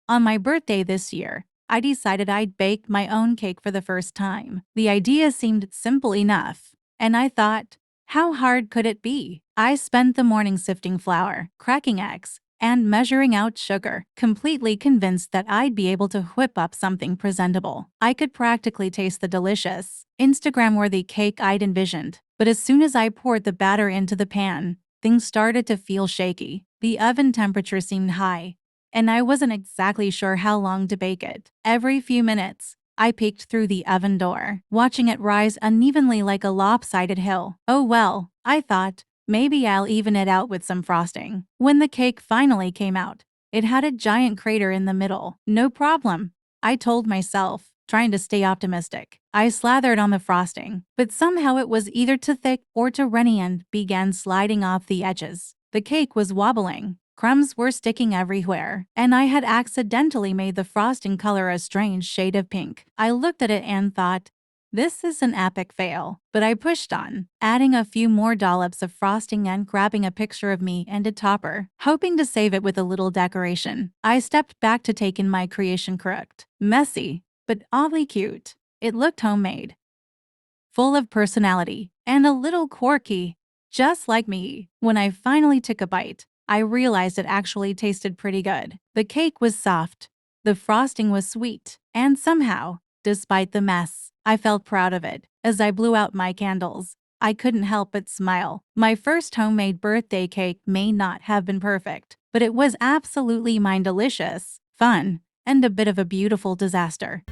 On my birthday this year, I decided I'd bake my own cake for the first time. The idea seemed simple enough, and I thought, how hard could it be? I spent the morning sifting flour, cracking eggs, and measuring out sugar, completely convinced that I'd be able to whip up something presentable. I could practically taste the delicious, Instagram-worthy cake I'd envisioned. But as soon as I poured the batter into the pan, things started to feel shaky. The oven temperature seemed high, and I wasn't exactly sure how long to bake it. Every few minutes, I peeked through the oven door, watching it rise unevenly like a lopsided hill. Oh well, I thought, maybe I'll even it out with some frosting. When the cake finally came out, it had a giant crater in the middle. No problem, I told myself, trying to stay optimistic. I slathered on the frosting, but somehow it was either too thick or too runny and began sliding off the edges. The cake was wobbling. Crumbs were sticking everywhere, and I had accidentally made the frosting color a strange shade of pink. I looked at it and thought, this is an epic fail. But I pushed on, adding a few more dollops of frosting and grabbing a picture of me and a topper, hoping to save it with a little decoration. I stepped back to take in my creation correct. Messy, but oddly cute. It looked homemade, full of personality, and a little quirky, just like me. When I finally took a bite, I realized it actually tasted pretty good. The cake was soft, the frosting was sweet, and somehow, despite the mess, I felt proud of it. As I blew out my candles, I couldn't help but smile. My first homemade birthday cake may not have been perfect, but it was absolutely delicious, fun, and a bit of a beautiful disaster.